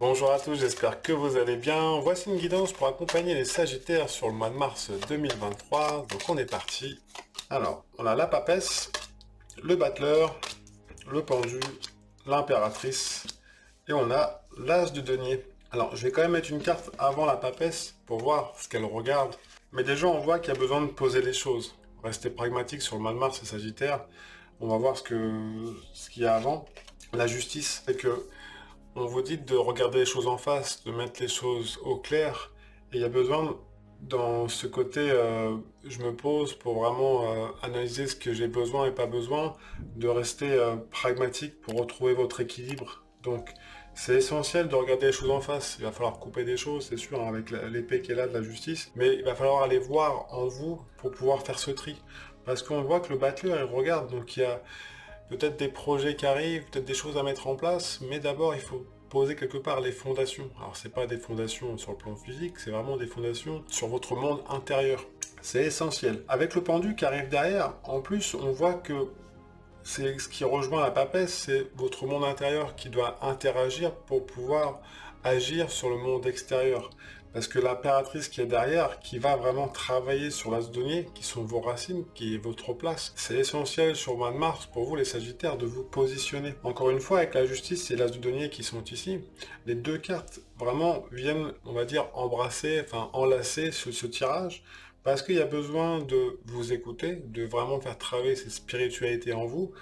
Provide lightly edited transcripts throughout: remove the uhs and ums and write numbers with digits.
Bonjour à tous, j'espère que vous allez bien. Voici une guidance pour accompagner les Sagittaires sur le mois de mars 2023. Donc on est parti. Alors, on a la papesse, le battleur, le pendu, l'impératrice et on a l'as de denier. Alors, je vais quand même mettre une carte avant la papesse pour voir ce qu'elle regarde. Mais déjà, on voit qu'il y a besoin de poser les choses. Restez pragmatique sur le mois de mars et Sagittaire. On va voir ce qu'il y a avant. La justice, c'est que on vous dit de regarder les choses en face, de mettre les choses au clair. Et il y a besoin, dans ce côté, je me pose pour vraiment analyser ce que j'ai besoin et pas besoin, de rester pragmatique pour retrouver votre équilibre. Donc, c'est essentiel de regarder les choses en face. Il va falloir couper des choses, c'est sûr, hein, avec l'épée qui est là de la justice. Mais il va falloir aller voir en vous pour pouvoir faire ce tri. Parce qu'on voit que le battleur, il regarde, donc il y a peut-être des projets qui arrivent, peut-être des choses à mettre en place, mais d'abord il faut poser quelque part les fondations. Alors c'est pas des fondations sur le plan physique, c'est vraiment des fondations sur votre monde intérieur. C'est essentiel. Avec le pendu qui arrive derrière, en plus on voit que c'est ce qui rejoint la papesse, c'est votre monde intérieur qui doit interagir pour pouvoir agir sur le monde extérieur. Parce que l'impératrice qui est derrière, qui va vraiment travailler sur l'as de denier, qui sont vos racines, qui est votre place, c'est essentiel sur le mois de mars pour vous les Sagittaires de vous positionner. Encore une fois, avec la justice et l'as de denier qui sont ici, les deux cartes vraiment viennent, on va dire, embrasser, enfin enlacer ce tirage. Parce qu'il y a besoin de vous écouter, de vraiment faire travailler cette spiritualité en vous.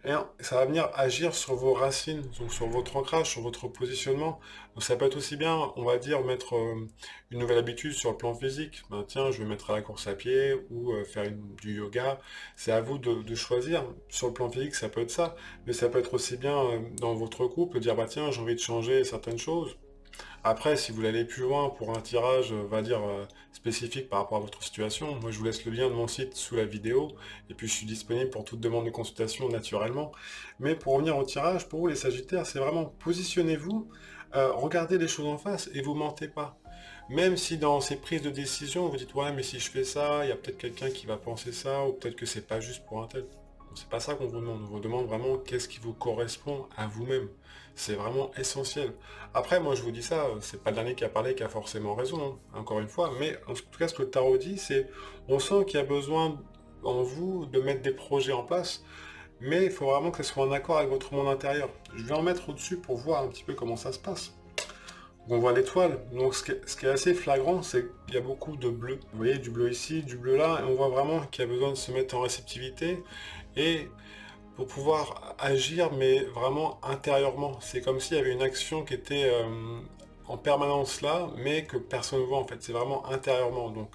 Et ça va venir agir sur vos racines, donc sur votre ancrage, sur votre positionnement. Donc ça peut être aussi bien, on va dire, mettre une nouvelle habitude sur le plan physique. Ben, tiens, je vais mettre à la course à pied ou faire du yoga. C'est à vous de choisir. Sur le plan physique, ça peut être ça. Mais ça peut être aussi bien dans votre couple, dire, bah tiens, j'ai envie de changer certaines choses. Après, si vous voulez aller plus loin pour un tirage, on va dire, spécifique par rapport à votre situation, moi je vous laisse le lien de mon site sous la vidéo, et puis je suis disponible pour toute demande de consultation naturellement. Mais pour revenir au tirage, pour vous les Sagittaires, c'est vraiment positionnez-vous, regardez les choses en face et vous mentez pas. Même si dans ces prises de décision, vous dites ouais mais si je fais ça, il y a peut-être quelqu'un qui va penser ça, ou peut-être que c'est pas juste pour un tel. C'est pas ça qu'on vous demande. On vous demande vraiment qu'est-ce qui vous correspond à vous-même. C'est vraiment essentiel. Après, moi je vous dis ça, c'est pas le dernier qui a parlé qui a forcément raison, hein, encore une fois, mais en tout cas ce que le tarot dit, c'est on sent qu'il y a besoin en vous de mettre des projets en place, mais il faut vraiment que ce soit en accord avec votre monde intérieur. Je vais en mettre au-dessus pour voir un petit peu comment ça se passe. On voit l'étoile, donc ce qui est assez flagrant, c'est qu'il y a beaucoup de bleu. Vous voyez, du bleu ici, du bleu là, et on voit vraiment qu'il y a besoin de se mettre en réceptivité, et pour pouvoir agir, mais vraiment intérieurement. C'est comme s'il y avait une action qui était en permanence là, mais que personne ne voit en fait. C'est vraiment intérieurement, donc.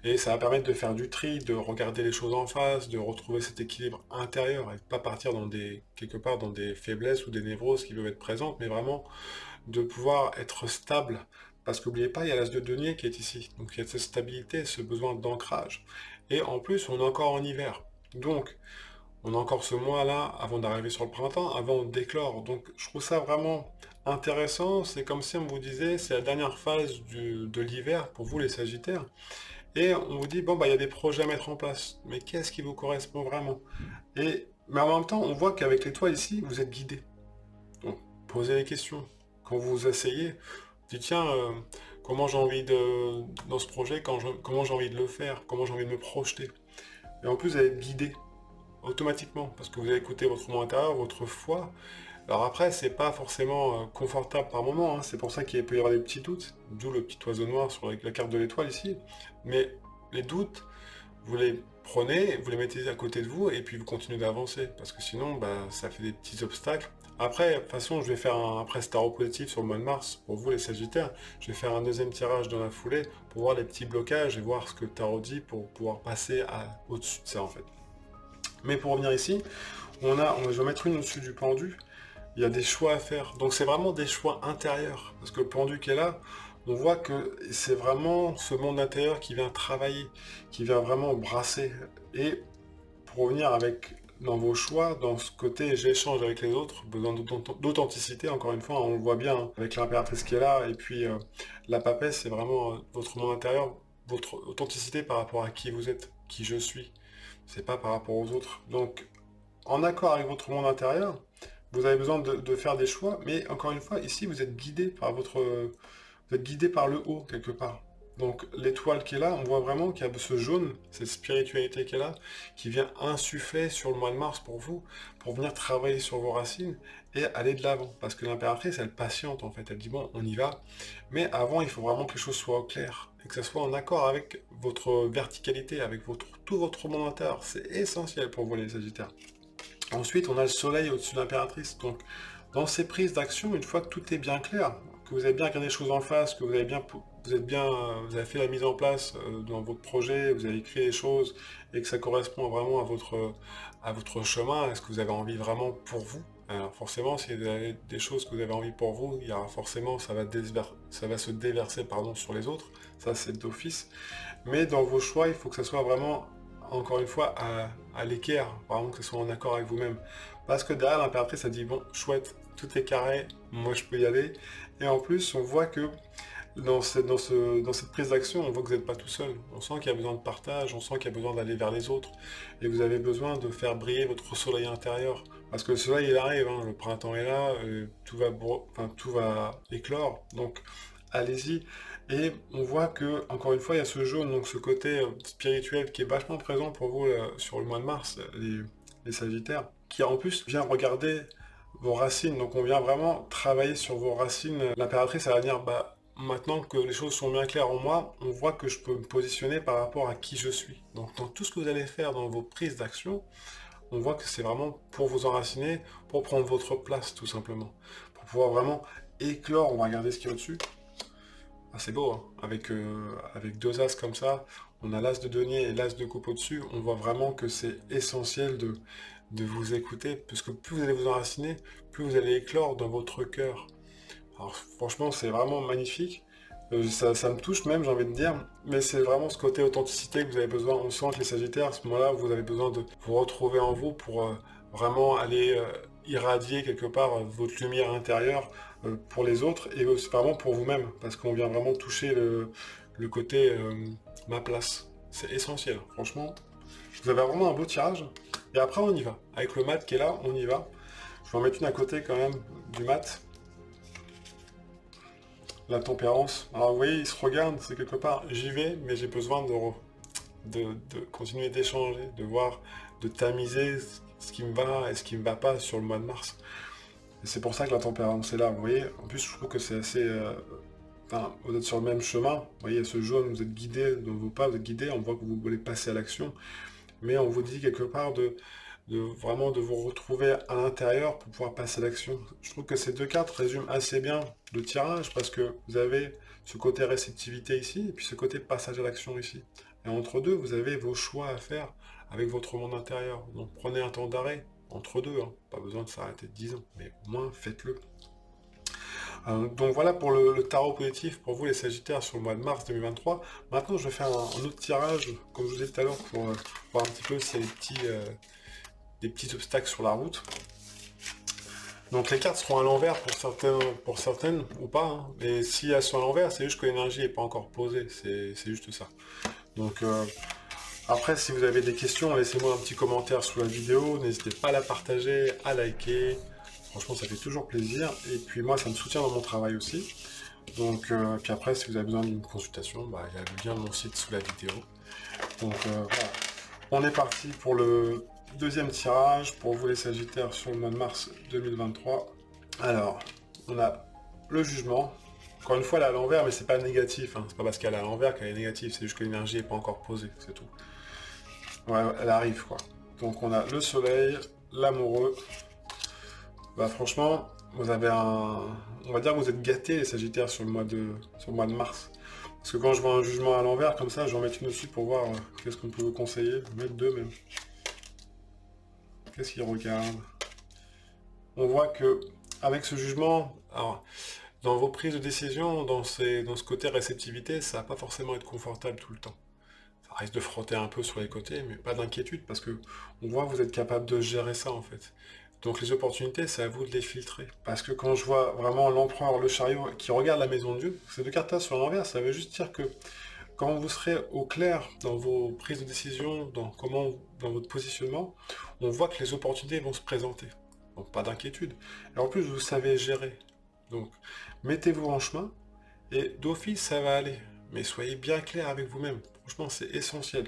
Et ça va permettre de faire du tri, de regarder les choses en face, de retrouver cet équilibre intérieur, et pas partir dans quelque part dans des faiblesses ou des névroses qui peuvent être présentes, mais vraiment de pouvoir être stable. Parce qu'oubliez pas, il y a l'as de denier qui est ici. Donc il y a cette stabilité, ce besoin d'ancrage. Et en plus, on est encore en hiver. Donc, on a encore ce mois-là avant d'arriver sur le printemps, avant d'éclore. Donc je trouve ça vraiment intéressant. C'est comme si on vous disait, c'est la dernière phase de l'hiver pour vous les Sagittaires. Et on vous dit, bon, bah, il y a des projets à mettre en place. Mais qu'est-ce qui vous correspond vraiment? Mais en même temps, on voit qu'avec l'étoile ici, vous êtes guidé. Donc, posez les questions. Quand vous vous asseyez, vous dites, tiens, comment j'ai envie dans ce projet, comment j'ai envie de le faire, comment j'ai envie de me projeter. Et en plus, vous allez être guidé automatiquement, parce que vous allez écouter votre monde intérieur, votre foi. Alors après, c'est pas forcément confortable par moment, hein. C'est pour ça qu'il peut y avoir des petits doutes, d'où le petit oiseau noir sur la carte de l'étoile ici. Mais les doutes, vous les prenez, vous les mettez à côté de vous, et puis vous continuez d'avancer, parce que sinon, bah, ça fait des petits obstacles. Après, de toute façon, je vais faire un presse tarot positif sur le mois de mars, pour vous les Sagittaires. Je vais faire un deuxième tirage dans la foulée, pour voir les petits blocages, et voir ce que le tarot dit, pour pouvoir passer au-dessus de ça, en fait. Mais pour revenir ici, je vais mettre une au-dessus du pendu. Il y a des choix à faire. Donc c'est vraiment des choix intérieurs. Parce que le pendu qui est là, on voit que c'est vraiment ce monde intérieur qui vient travailler, qui vient vraiment brasser. Et pour revenir dans vos choix, dans ce côté j'échange avec les autres, besoin d'authenticité, encore une fois, on le voit bien, hein, avec l'impératrice qui est là, et puis la papesse, c'est vraiment votre monde intérieur, votre authenticité par rapport à qui vous êtes, qui je suis. C'est pas par rapport aux autres. Donc, en accord avec votre monde intérieur, vous avez besoin de faire des choix, mais encore une fois, ici, vous êtes guidé par vous êtes guidé par le haut, quelque part. Donc l'étoile qui est là, on voit vraiment qu'il y a ce jaune, cette spiritualité qui est là, qui vient insuffler sur le mois de mars pour vous, pour venir travailler sur vos racines et aller de l'avant. Parce que l'impératrice, elle patiente en fait, elle dit bon, on y va, mais avant, il faut vraiment que les choses soient au clair, et que ça soit en accord avec votre verticalité, avec tout votre monde intérieur. C'est essentiel pour vous les Sagittaires. Ensuite, on a le soleil au-dessus de l'impératrice, donc dans ces prises d'action, une fois que tout est bien clair, que vous avez bien regardé les choses en face, que vous avez vous avez fait la mise en place dans votre projet, vous avez écrit les choses et que ça correspond vraiment à votre chemin, à ce que vous avez envie vraiment pour vous. Alors forcément, si vous avez des choses que vous avez envie pour vous, il y aura forcément, ça va se déverser pardon, sur les autres, ça c'est d'office. Mais dans vos choix, il faut que ça soit vraiment, encore une fois, à l'équerre, vraiment que ce soit en accord avec vous-même. Parce que derrière, l'impératrice a dit, bon, chouette, tout est carré, moi je peux y aller. Et en plus, on voit que dans cette prise d'action, on voit que vous n'êtes pas tout seul. On sent qu'il y a besoin de partage, on sent qu'il y a besoin d'aller vers les autres. Et vous avez besoin de faire briller votre soleil intérieur. Parce que le soleil, il arrive, hein, le printemps est là, tout va éclore. Donc, allez-y. Et on voit que, encore une fois, il y a ce jaune, donc ce côté spirituel qui est vachement présent pour vous sur le mois de mars, les Sagittaires, qui en plus vient regarder vos racines. Donc on vient vraiment travailler sur vos racines. L'impératrice, elle va dire, bah, maintenant que les choses sont bien claires en moi, on voit que je peux me positionner par rapport à qui je suis. Donc dans tout ce que vous allez faire dans vos prises d'action, on voit que c'est vraiment pour vous enraciner, pour prendre votre place tout simplement. Pour pouvoir vraiment éclore, on va regarder ce qu'il y a au-dessus. Ah, c'est beau, hein. Avec deux as comme ça, on a l'as de denier et l'as de coupe au-dessus, on voit vraiment que c'est essentiel de vous écouter, puisque plus vous allez vous enraciner, plus vous allez éclore dans votre cœur. Alors franchement, c'est vraiment magnifique. Ça me touche même, j'ai envie de dire, mais c'est vraiment ce côté authenticité que vous avez besoin. On sent que les Sagittaires, à ce moment-là, vous avez besoin de vous retrouver en vous pour vraiment aller irradier quelque part votre lumière intérieure pour les autres et aussi vraiment pour vous-même, parce qu'on vient vraiment toucher le côté ma place. C'est essentiel, franchement. Vous avez vraiment un beau tirage. Et après, on y va. Avec le mat qui est là, on y va. Je vais en mettre une à côté quand même du mat. La tempérance. Alors vous voyez, il se regarde, c'est quelque part, j'y vais, mais j'ai besoin de continuer d'échanger, de voir, de tamiser ce qui me va et ce qui me va pas sur le mois de mars. Et c'est pour ça que la tempérance est là, vous voyez. En plus, je trouve que c'est assez... Enfin, vous êtes sur le même chemin, vous voyez, ce jaune, vous êtes guidé dans vos pas, vous êtes guidé, on voit que vous voulez passer à l'action, mais on vous dit quelque part vraiment de vous retrouver à l'intérieur pour pouvoir passer à l'action. Je trouve que ces deux cartes résument assez bien le tirage, parce que vous avez ce côté réceptivité ici, et puis ce côté passage à l'action ici. Et entre deux, vous avez vos choix à faire avec votre monde intérieur. Donc prenez un temps d'arrêt, entre deux, hein. Pas besoin de s'arrêter de 10 ans, mais au moins faites-le. Donc voilà pour le tarot positif pour vous les Sagittaires sur le mois de mars 2023. Maintenant je vais faire un autre tirage, comme je vous disais tout à l'heure, pour voir un petit peu s'il y a des petits obstacles sur la route. Donc les cartes seront à l'envers pour certaines ou pas, hein. Mais si elles sont à l'envers, c'est juste que l'énergie n'est pas encore posée, c'est juste ça. Donc après, si vous avez des questions, laissez-moi un petit commentaire sous la vidéo, n'hésitez pas à la partager, à liker. Franchement, ça fait toujours plaisir. Et puis moi, ça me soutient dans mon travail aussi. Donc, puis après, si vous avez besoin d'une consultation, bah, il y a le lien de mon site sous la vidéo. Donc voilà. On est parti pour le deuxième tirage pour vous les Sagittaires sur le mois de mars 2023. Alors, on a le jugement. Encore une fois, elle est à l'envers, mais c'est pas négatif, hein. C'est pas parce qu'elle est à l'envers qu'elle est négative, c'est juste que l'énergie n'est pas encore posée, c'est tout. Ouais, elle arrive, quoi. Donc on a le soleil, l'amoureux. Bah franchement, vous avez on va dire que vous êtes gâtés les Sagittaires sur le mois de mars. Parce que quand je vois un jugement à l'envers comme ça, je vais en mettre une aussi pour voir qu'est-ce qu'on peut vous conseiller. Je vais mettre deux même. Qu'est-ce qu'il regarde? On voit que avec ce jugement, alors, dans vos prises de décision, dans ce côté réceptivité, ça va pas forcément être confortable tout le temps. Ça risque de frotter un peu sur les côtés, mais pas d'inquiétude, parce que on voit que vous êtes capable de gérer ça en fait. Donc les opportunités, c'est à vous de les filtrer. Parce que quand je vois vraiment l'empereur, le chariot, qui regarde la maison de Dieu, ces deux cartes-là sur l'envers, ça veut juste dire que quand vous serez au clair dans vos prises de décision, dans votre positionnement, on voit que les opportunités vont se présenter. Donc pas d'inquiétude. Et en plus, vous savez gérer. Donc mettez-vous en chemin et d'office, ça va aller. Mais soyez bien clair avec vous-même. Franchement, c'est essentiel.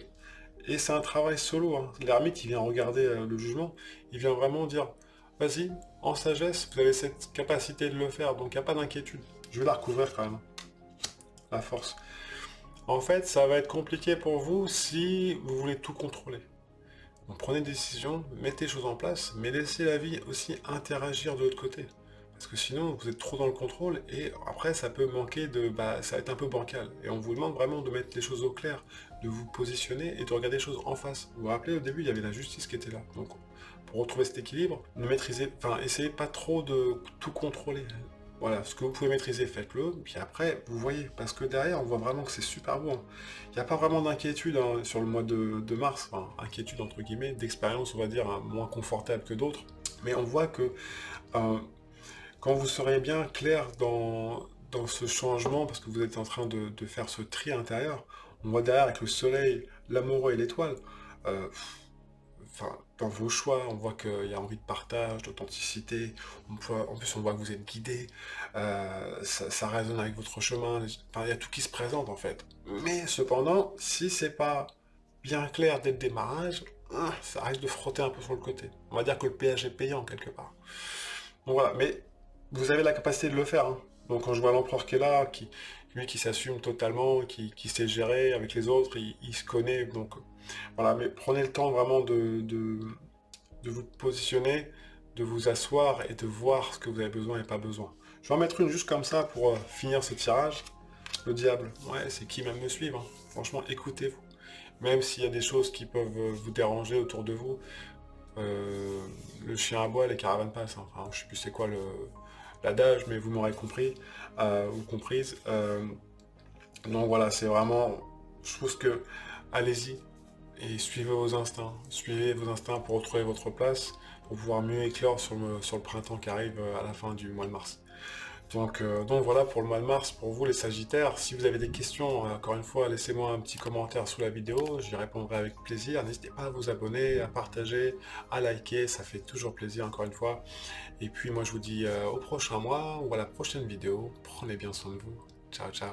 Et c'est un travail solo, hein. L'ermite, il vient regarder le jugement. Il vient vraiment dire, vas-y, en sagesse, vous avez cette capacité de le faire. Donc il n'y a pas d'inquiétude. Je vais la recouvrir quand même. La force. En fait, ça va être compliqué pour vous si vous voulez tout contrôler. Donc prenez des décisions, mettez les choses en place, mais laissez la vie aussi interagir de l'autre côté. Parce que sinon, vous êtes trop dans le contrôle et après, ça peut manquer de... ça va être un peu bancal. Et on vous demande vraiment de mettre les choses au clair, de vous positionner et de regarder les choses en face. Vous vous rappelez, au début, il y avait la justice qui était là. Donc, pour retrouver cet équilibre, ne maîtrisez... essayez pas trop de tout contrôler. Voilà, ce que vous pouvez maîtriser, faites-le. Puis après, vous voyez, parce que derrière, on voit vraiment que c'est super beau, hein. Il n'y a pas vraiment d'inquiétude, hein, sur le mois de mars. Enfin, inquiétude, entre guillemets, d'expérience, on va dire, hein, moins confortable que d'autres. Mais on voit que quand vous serez bien clair dans ce changement, parce que vous êtes en train de faire ce tri intérieur, on voit derrière avec le soleil, l'amoureux et l'étoile, dans vos choix, on voit qu'il y a envie de partage, d'authenticité, en plus on voit que vous êtes guidé, ça résonne avec votre chemin, il y a tout qui se présente en fait. Mais cependant, si c'est pas bien clair dès le démarrage, ça risque de frotter un peu sur le côté. On va dire que le péage est payant quelque part. Donc voilà, mais vous avez la capacité de le faire, hein. Donc quand je vois l'empereur qui est là, lui qui s'assume totalement, qui sait gérer avec les autres, il se connaît, donc voilà, mais prenez le temps vraiment de vous positionner, de vous asseoir et de voir ce que vous avez besoin et pas besoin. Je vais en mettre une juste comme ça pour finir ce tirage. Le diable, ouais, c'est qui même me suivre, hein. Franchement, écoutez-vous. Même s'il y a des choses qui peuvent vous déranger autour de vous, le chien aboie, les caravanes passent, hein. Enfin, je sais plus c'est quoi l'adage, mais vous m'aurez compris ou comprise. Donc voilà, c'est vraiment, je trouve que allez-y et suivez vos instincts. Suivez vos instincts pour retrouver votre place, pour pouvoir mieux éclore sur le printemps qui arrive à la fin du mois de mars. Donc voilà pour le mois de mars, pour vous les Sagittaires. Si vous avez des questions, encore une fois, laissez-moi un petit commentaire sous la vidéo, j'y répondrai avec plaisir. N'hésitez pas à vous abonner, à partager, à liker, ça fait toujours plaisir encore une fois. Et puis moi je vous dis au prochain mois ou à la prochaine vidéo. Prenez bien soin de vous. Ciao, ciao.